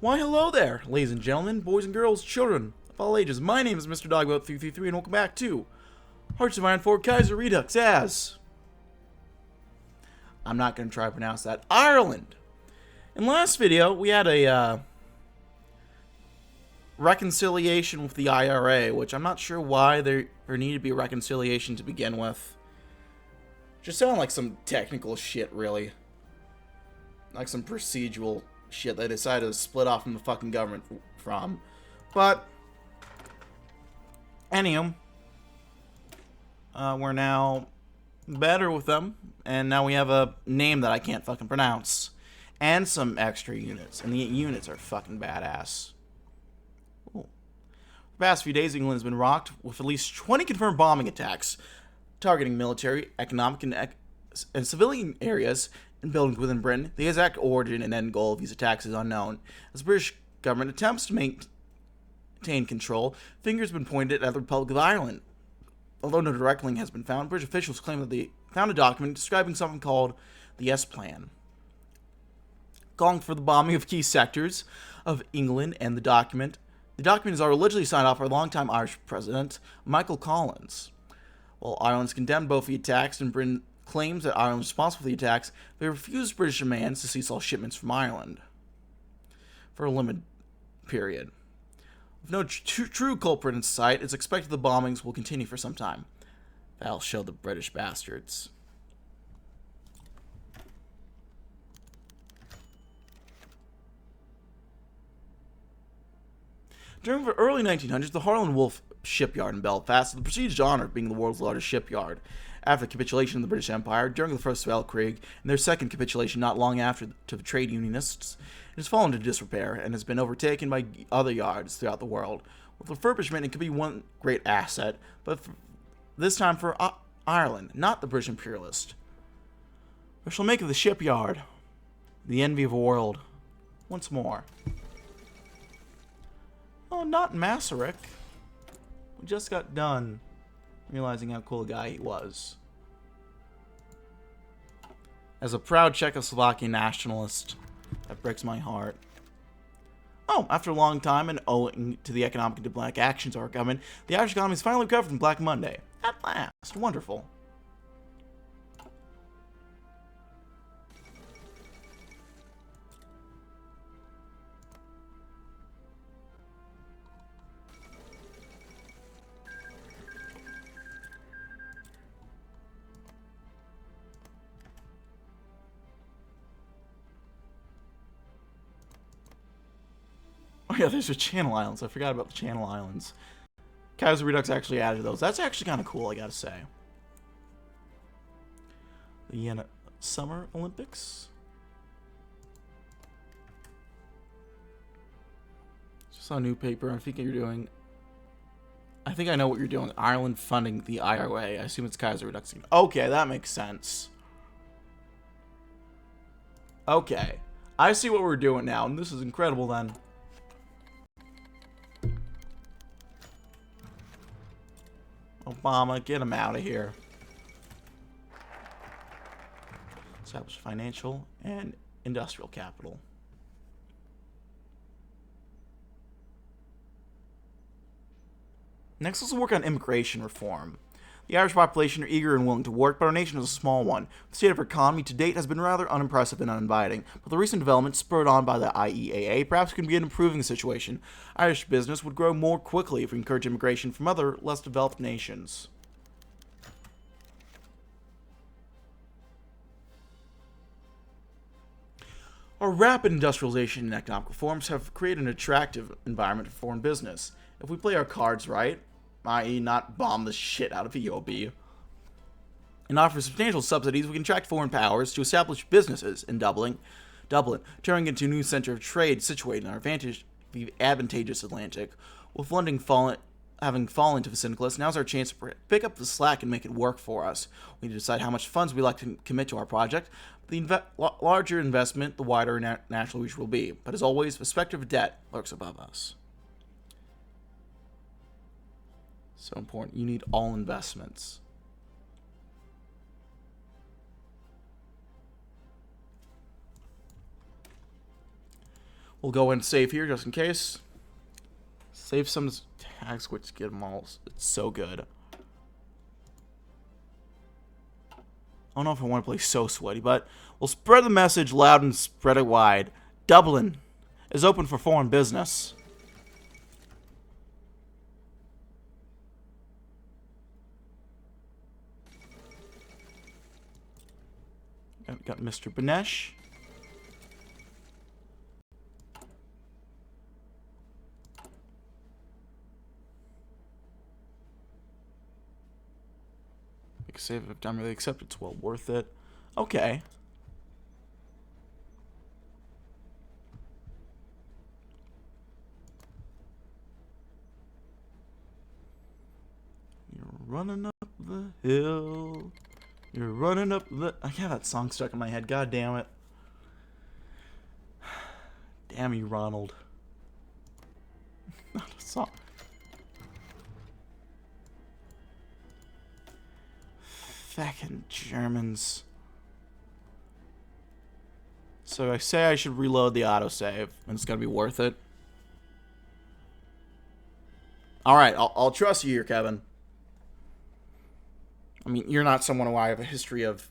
Why, hello there, ladies and gentlemen, boys and girls, children of all ages. My name is Mr. Dogboat333, and welcome back to Hearts of Iron 4 Kaiserredux as... I'm not going to try to pronounce that. Ireland! In last video, we had a reconciliation with the IRA, which I'm not sure why there needed to be a reconciliation to begin with. Just sounded like some technical shit, really. Like some procedural shit they decided to split off from the fucking government from. But, anywho, we're now better with them, and now we have a name that I can't fucking pronounce. And some extra units, and the units are fucking badass. Ooh. The past few days, England has been rocked with at least 20 confirmed bombing attacks, targeting military, economic, and civilian areas and buildings within Britain. The exact origin and end goal of these attacks is unknown. As the British government attempts to maintain control, fingers have been pointed at the Republic of Ireland. Although no direct link has been found, British officials claim that they found a document describing something called the S Plan, calling for the bombing of key sectors of England, and the document is allegedly signed off by longtime Irish President Michael Collins. While Ireland's condemned both the attacks and Britain claims that Ireland is responsible for the attacks, they refused British demands to cease all shipments from Ireland for a limited period. With no true culprit in sight, it's expected the bombings will continue for some time. That'll show the British bastards. During the early 1900s, the Harland Wolff shipyard in Belfast had the prestigious honor of being the world's largest shipyard. After the capitulation of the British Empire, during the First Weltkrieg, and their second capitulation not long after to the trade unionists, it has fallen into disrepair and has been overtaken by other yards throughout the world. With refurbishment, it could be one great asset, but this time for Ireland, not the British imperialist. We shall make of the shipyard the envy of the world once more. Oh, not Masaryk. We just got done realizing how cool a guy he was. As a proud Czechoslovakian nationalist, that breaks my heart. Oh, after a long time and owing to the economic and diplomatic actions of our government, the Irish economy has finally recovered from Black Monday. At last. Wonderful. Oh yeah, there's the Channel Islands. I forgot about the Channel Islands. Kaiserredux actually added those. That's actually kind of cool, I gotta say. The Summer Olympics. Just saw a new paper. I think I know what you're doing. Ireland funding the IRA. I assume it's Kaiserredux. Okay, that makes sense. Okay. I see what we're doing now, and this is incredible then. Obama, get him out of here. Establish financial and industrial capital. Next, let's work on immigration reform. The Irish population are eager and willing to work, but our nation is a small one. The state of our economy to date has been rather unimpressive and uninviting, but the recent developments spurred on by the IEAA perhaps can begin improving the situation. Irish business would grow more quickly if we encourage immigration from other, less developed nations. Our rapid industrialization and economic reforms have created an attractive environment for foreign business. If we play our cards right, i.e. not bomb the shit out of EOB, and offer substantial subsidies, we can attract foreign powers to establish businesses in Dublin, turning into a new center of trade situated in our the advantageous Atlantic. With London having fallen to the syndicalists, now's our chance to pick up the slack and make it work for us. We need to decide how much funds we'd like to commit to our project. The larger investment, the wider national reach will be. But as always, the specter of debt lurks above us. So important. You need all investments. We'll go and save here just in case. Save some tags, which get them all. It's so good. I don't know if I want to play So Sweaty, but we'll spread the message loud and spread it wide. Dublin is open for foreign business. Got Mr. Benesh. Make a save if I'm really accepted. It's well worth it. Okay. You're running up the hill. You're running up the... I have that song stuck in my head. God damn it. Damn you, Ronald. Not a song. Fucking Germans. So I say I should reload the autosave, and it's gonna be worth it. Alright, I'll trust you here, Kevin. I mean, you're not someone who I have a history of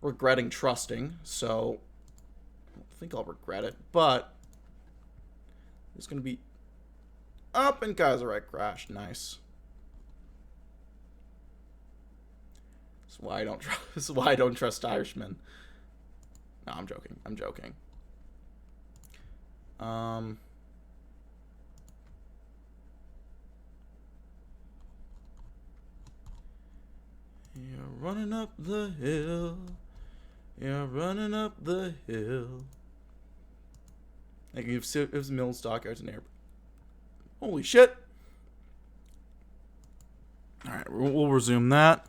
regretting trusting, so I don't think I'll regret it, but it's going to be up and Kaiserredux crashed. Nice. This is why I don't trust Irishmen. No, I'm joking. I'm joking. You're running up the hill. You're running up the hill. Like it was mill stockyards and air. Holy shit! All right, we'll resume that.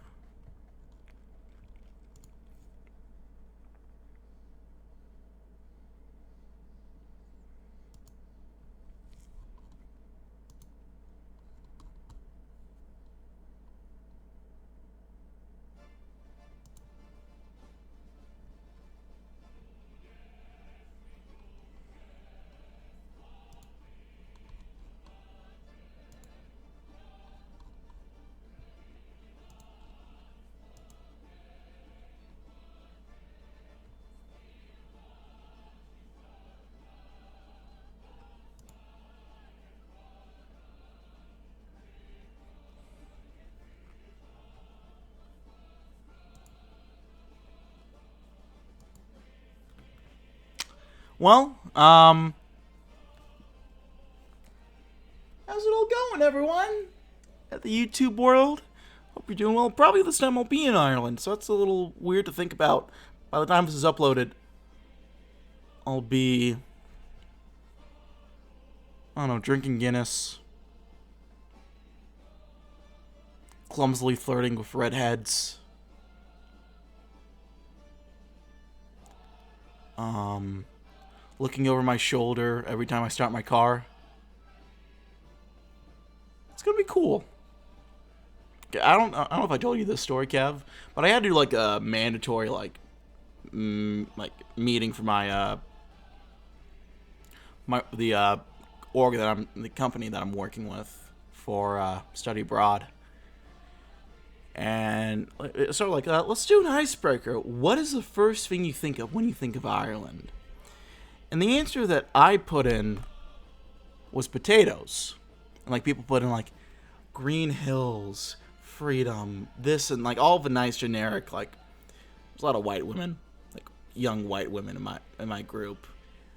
Well, how's it all going, everyone? At the YouTube world? Hope you're doing well. Probably this time I'll be in Ireland, so that's a little weird to think about. By the time this is uploaded, I'll be, I don't know, drinking Guinness, clumsily flirting with redheads, looking over my shoulder every time I start my car. It's gonna be cool. I don't know if I told you this story, Kev, but I had to do like a mandatory like meeting for my the company that I'm working with for study abroad. And it's sort of like, let's do an icebreaker. What is the first thing you think of when you think of Ireland? And the answer that I put in was potatoes. And like people put in like green hills, freedom, this, and like all the nice generic, like there's a lot of white women, like young white women in my group.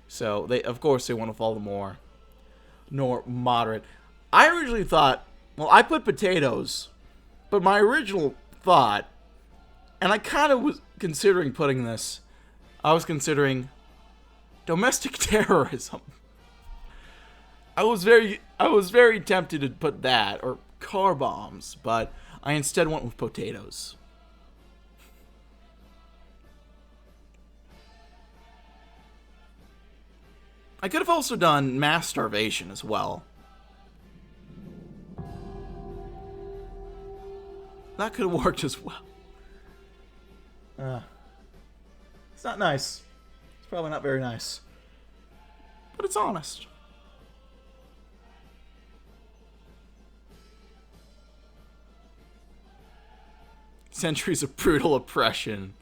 So they want to follow the more moderate. I originally thought, well, I put potatoes, but my original thought, and I kind of was considering putting this, I was considering domestic terrorism. I was very tempted to put that, or car bombs, but I instead went with potatoes. I could have also done mass starvation as well. That could have worked as well. It's not nice. It's probably not very nice. but it's honest. Centuries of brutal oppression.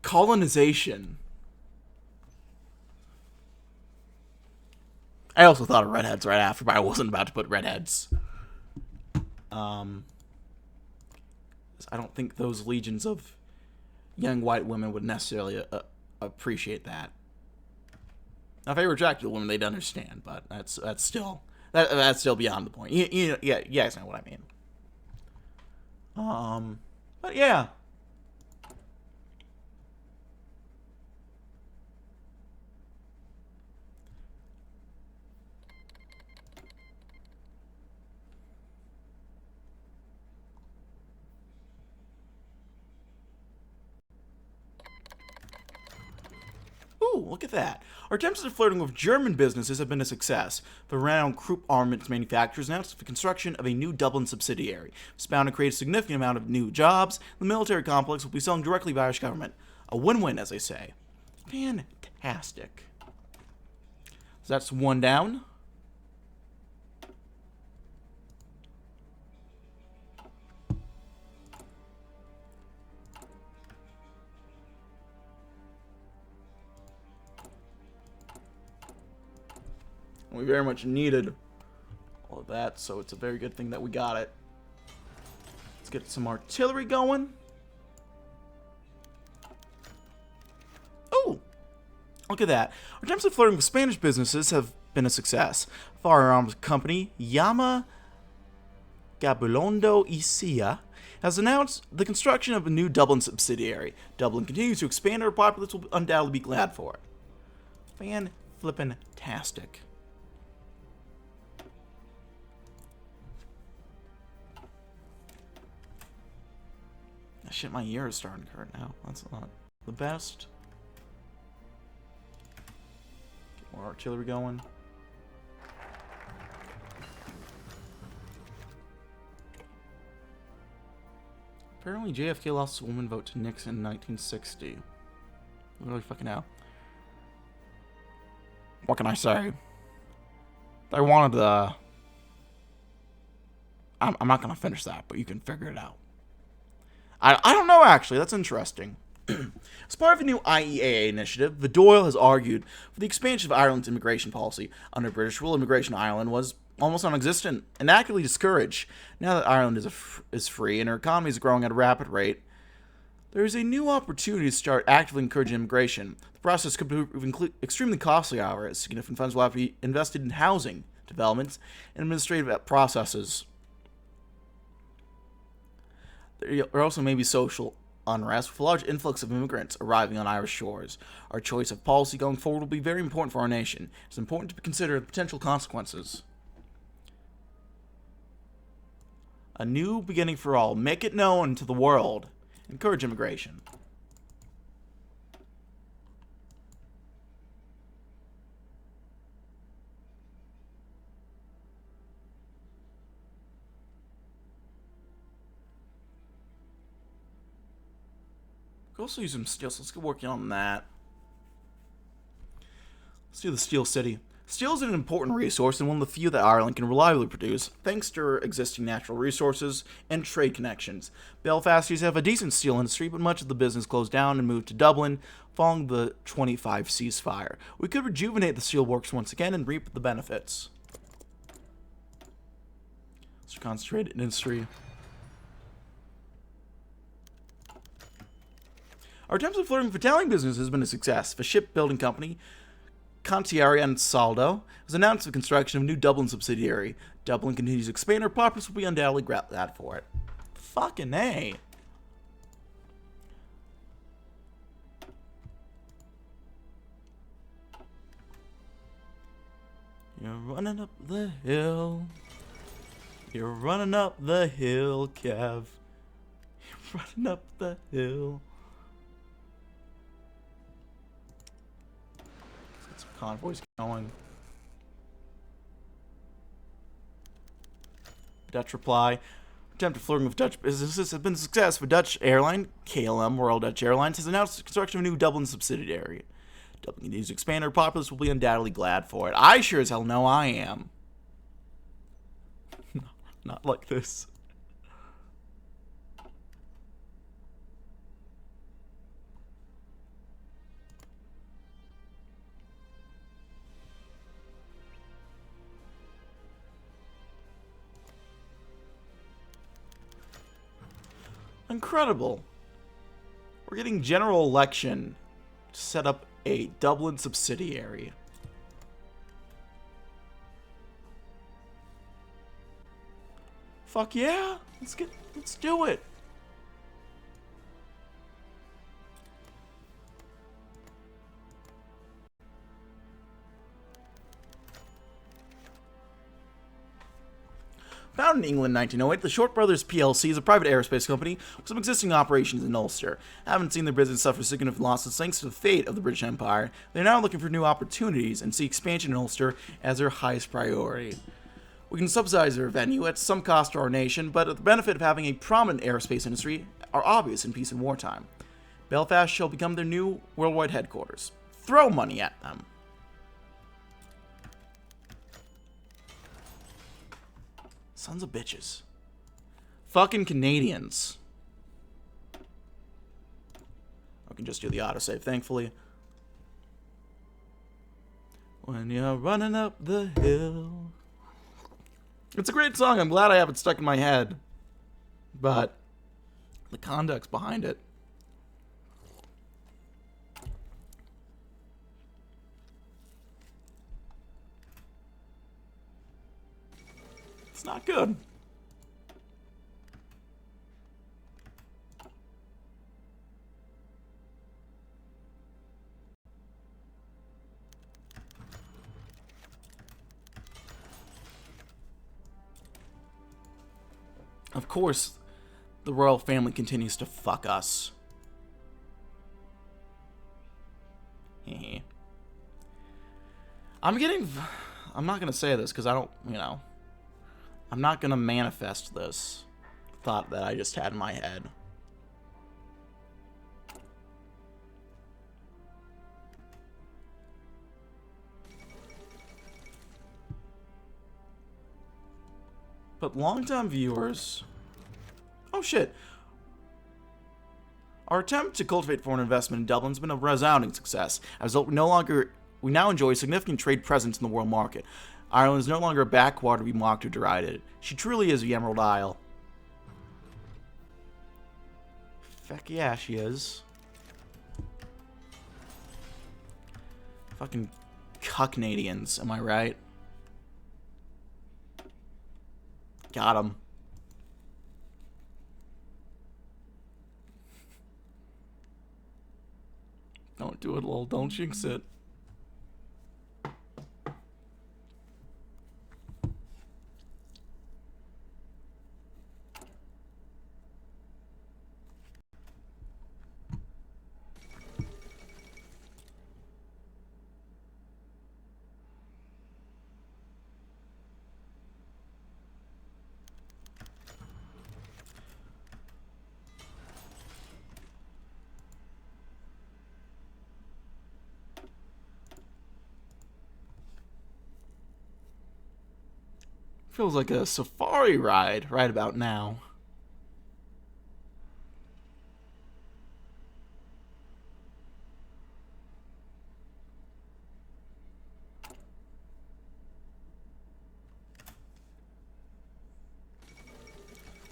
Colonization. I also thought of redheads right after, but I wasn't about to put redheads. I don't think those legions of young white women would necessarily appreciate that. Now, if they were attracted to women, they'd understand, but that's still beyond the point. You guys know what I mean. But yeah. Ooh, look at that. Our attempts at flirting with German businesses have been a success. The renowned Krupp armaments manufacturers announced the construction of a new Dublin subsidiary. It's bound to create a significant amount of new jobs. The military complex will be selling directly by Irish government. A win-win, as they say. Fantastic. So that's one down. We very much needed all of that, so it's a very good thing that we got it. Let's get some artillery going. Oh, look at that. Our attempts at flirting with Spanish businesses have been a success. Firearms company Yama Gabilondo y Cia has announced the construction of a new Dublin subsidiary. Dublin continues to expand, and our populace will undoubtedly be glad for it. Fan-flippin-tastic. Shit, my ear is starting to hurt now. That's not the best. Get more artillery going. Apparently JFK lost a woman vote to Nixon in 1960. Really fucking hell. What can I say? I wanted the... I'm not going to finish that, but you can figure it out. I don't know, actually. That's interesting. As part of a new IEAA initiative, the Dáil has argued for the expansion of Ireland's immigration policy. Under British rule, immigration to Ireland was almost non-existent and actively discouraged. Now that Ireland is free and her economy is growing at a rapid rate, there is a new opportunity to start actively encouraging immigration. The process could prove extremely costly, however, as significant funds will have to be invested in housing, developments, and administrative processes. There also may be social unrest with a large influx of immigrants arriving on Irish shores. Our choice of policy going forward will be very important for our nation. It's important to consider the potential consequences. A new beginning for all. Make it known to the world. Encourage immigration. Could also use some steel, so let's get working on that. Let's do the Steel City. Steel is an important resource and one of the few that Ireland can reliably produce, thanks to her existing natural resources and trade connections. Belfast used to have a decent steel industry, but much of the business closed down and moved to Dublin following the 25 ceasefire. We could rejuvenate the steelworks once again and reap the benefits. Let's concentrate in industry. Our attempts at flirting with Italian business has been a success. The shipbuilding company, Cantieri and Saldo, has announced the construction of a new Dublin subsidiary. Dublin continues to expand, our populace will be undoubtedly glad for it. Fucking A. You're running up the hill. You're running up the hill, Kev. You're running up the hill. Convoys going. Dutch reply. Attempt at flirting with Dutch businesses has been a success. For Dutch airline, KLM, Royal Dutch Airlines, has announced the construction of a new Dublin subsidiary. Dublin continues to expand, our populace will be undoubtedly glad for it. I sure as hell know I am. Not like this. Incredible. We're getting general election to set up a Dublin subsidiary. Fuck yeah. Let's do it. Founded in England in 1908, the Short Brothers plc is a private aerospace company with some existing operations in Ulster. Haven't seen their business suffer significant losses thanks to the fate of the British Empire. They're now looking for new opportunities and see expansion in Ulster as their highest priority. We can subsidize their venue at some cost to our nation, but the benefit of having a prominent aerospace industry are obvious in peace and wartime. Belfast shall become their new worldwide headquarters. Throw money at them. Sons of bitches. Fucking Canadians. I can just do the autosave, thankfully. When you're running up the hill. It's a great song. I'm glad I have it stuck in my head. But the context behind it. It's not good. Of course, the royal family continues to fuck us. I'm not gonna say this because I don't, I'm not gonna manifest this thought that I just had in my head. But longtime viewers... Oh shit. Our attempt to cultivate foreign investment in Dublin has been a resounding success. As a result, we now enjoy a significant trade presence in the world market. Ireland is no longer a backwater to be mocked or derided. She truly is the Emerald Isle. Feck yeah, she is. Fucking cuck-Canadians, am I right? Got him. Don't do it, lol. Don't jinx it. Feels like a safari ride right about now.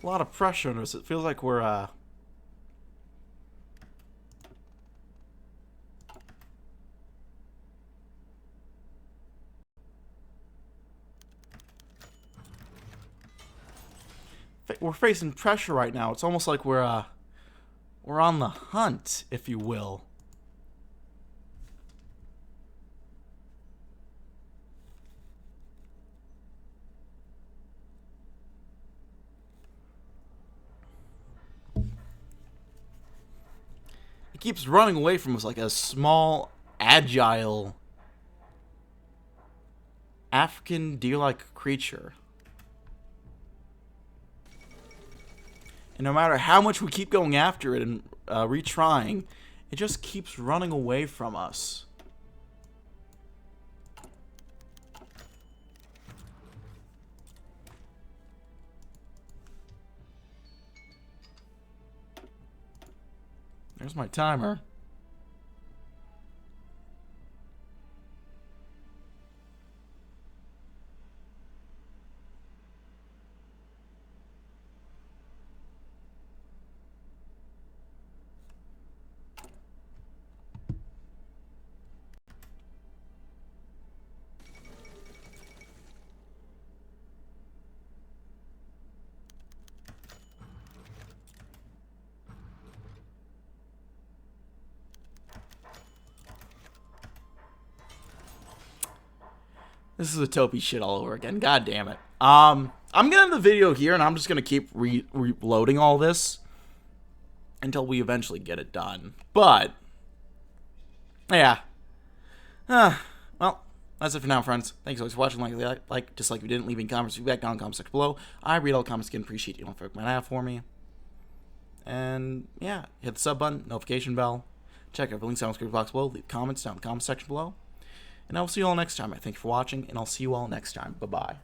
A lot of pressure on us. It feels like we're facing pressure right now. It's almost like we're on the hunt, if you will. It keeps running away from us like a small, agile African deer-like creature. And no matter how much we keep going after it and retrying, it just keeps running away from us. There's my timer. This is a Topi shit all over again. God damn it. I'm gonna end the video here, and I'm just gonna keep reloading all this until we eventually get it done. But yeah. Well, that's it for now, friends. Thanks so much for watching. Like, dislike if you didn't, leaving comments, feedback down in the comment section below. I read all comments again. Appreciate you. Don't forget my app for me. And yeah, hit the sub button, notification bell. Check out the links down in the description box below. Leave comments down in the comment section below. And I'll see you all next time. I thank you for watching, and I'll see you all next time. Bye-bye.